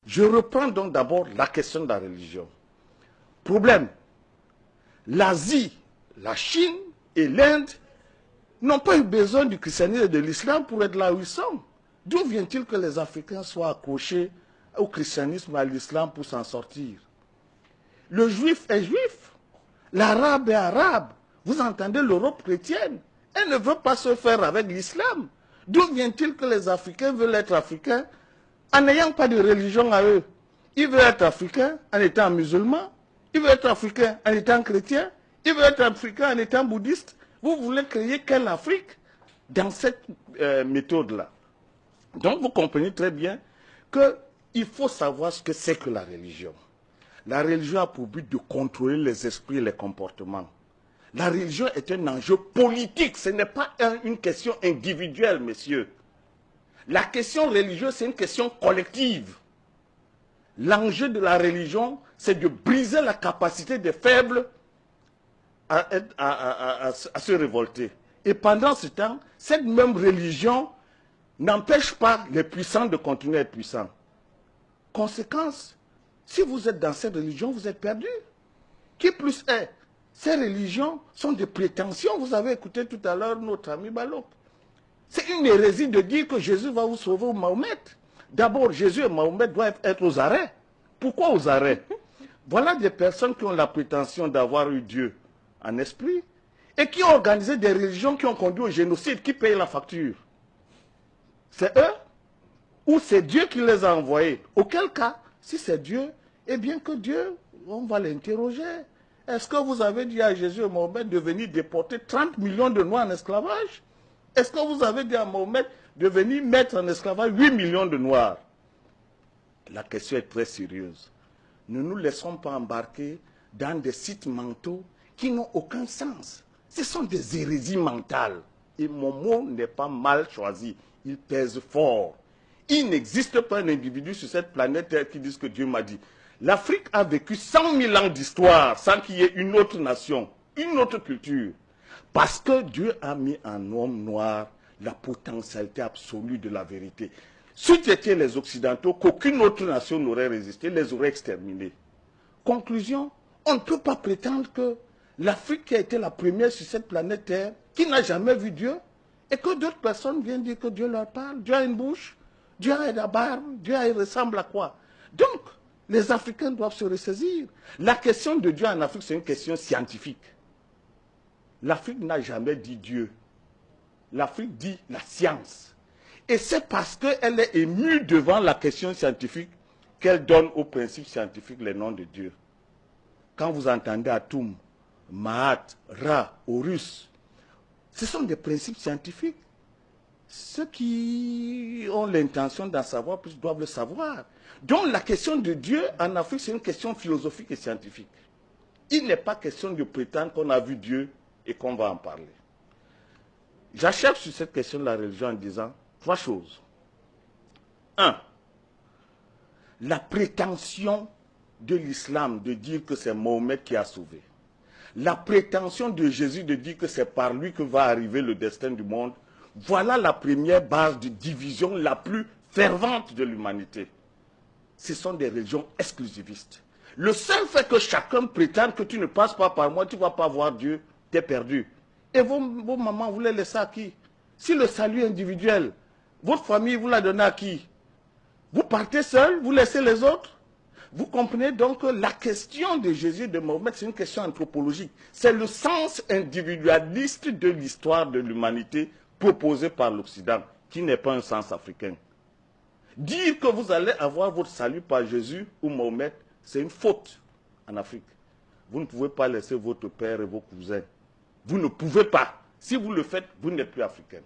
Je reprends donc d'abord la question de la religion. Problème, l'Asie, la Chine et l'Inde n'ont pas eu besoin du christianisme et de l'islam pour être là où ils sont. D'où vient-il que les Africains soient accrochés au christianisme et à l'islam pour s'en sortir? Le juif est juif, l'arabe est arabe. Vous entendez l'Europe chrétienne? Elle ne veut pas se faire avec l'islam. D'où vient-il que les Africains veulent être africains en n'ayant pas de religion à eux? Ils veulent être africains en étant musulmans, ils veulent être africains en étant chrétiens, ils veulent être africains en étant bouddhistes. Vous voulez créer quelle Afrique dans cette méthode-là? Donc vous comprenez très bien qu'il faut savoir ce que c'est que la religion. La religion a pour but de contrôler les esprits et les comportements. La religion est un enjeu politique, ce n'est pas une question individuelle, messieurs. La question religieuse, c'est une question collective. L'enjeu de la religion, c'est de briser la capacité des faibles à se révolter. Et pendant ce temps, cette même religion n'empêche pas les puissants de continuer à être puissants. Conséquence, si vous êtes dans cette religion, vous êtes perdu. Qui plus est, ces religions sont des prétentions. Vous avez écouté tout à l'heure notre ami Balok. C'est une hérésie de dire que Jésus va vous sauver ou Mahomet. D'abord, Jésus et Mahomet doivent être aux arrêts. Pourquoi aux arrêts? Voilà des personnes qui ont la prétention d'avoir eu Dieu en esprit et qui ont organisé des religions qui ont conduit au génocide, qui payent la facture. C'est eux ou c'est Dieu qui les a envoyés? Auquel cas, si c'est Dieu, eh bien que Dieu, on va l'interroger. Est-ce que vous avez dit à Jésus et Mahomet de venir déporter 30 millions de Noirs en esclavage? Est-ce que vous avez dit à Mahomet de venir mettre en esclavage 8 millions de Noirs? La question est très sérieuse. Ne nous laissons pas embarquer dans des sites mentaux qui n'ont aucun sens. Ce sont des hérésies mentales. Et mon mot n'est pas mal choisi. Il pèse fort. Il n'existe pas un individu sur cette planète Terre qui dise que Dieu m'a dit. L'Afrique a vécu 100 000 ans d'histoire sans qu'il y ait une autre nation, une autre culture. Parce que Dieu a mis en homme noir la potentialité absolue de la vérité. Si c'était les Occidentaux, qu'aucune autre nation n'aurait résisté, les aurait exterminés. Conclusion, on ne peut pas prétendre que l'Afrique qui a été la première sur cette planète Terre, qui n'a jamais vu Dieu, et que d'autres personnes viennent dire que Dieu leur parle. Dieu a une bouche, Dieu a la barbe, Dieu il ressemble à quoi? Donc, les Africains doivent se ressaisir. La question de Dieu en Afrique, c'est une question scientifique. L'Afrique n'a jamais dit Dieu. L'Afrique dit la science. Et c'est parce qu'elle est émue devant la question scientifique qu'elle donne aux principes scientifiques les noms de Dieu. Quand vous entendez Atum, Mahat, Ra, Horus, ce sont des principes scientifiques. Ceux qui ont l'intention d'en savoir plus doivent le savoir. Donc la question de Dieu en Afrique, c'est une question philosophique et scientifique. Il n'est pas question de prétendre qu'on a vu Dieu et qu'on va en parler. J'achève sur cette question de la religion en disant 3 choses. 1. La prétention de l'islam de dire que c'est Mahomet qui a sauvé. La prétention de Jésus de dire que c'est par lui que va arriver le destin du monde. Voilà la première base de division la plus fervente de l'humanité. Ce sont des religions exclusivistes. Le seul fait que chacun prétende que tu ne passes pas par moi, tu ne vas pas voir Dieu, tu es perdu. Et vos mamans, vous les laissez à qui? Si le salut est individuel, votre famille, vous la donnez à qui? Vous partez seul, vous laissez les autres? Vous comprenez donc que la question de Jésus et de Mahomet, c'est une question anthropologique. C'est le sens individualiste de l'histoire de l'humanité proposé par l'Occident, qui n'est pas un sens africain. Dire que vous allez avoir votre salut par Jésus ou Mahomet, c'est une faute en Afrique. Vous ne pouvez pas laisser votre père et vos cousins. Vous ne pouvez pas. Si vous le faites, vous n'êtes plus africain.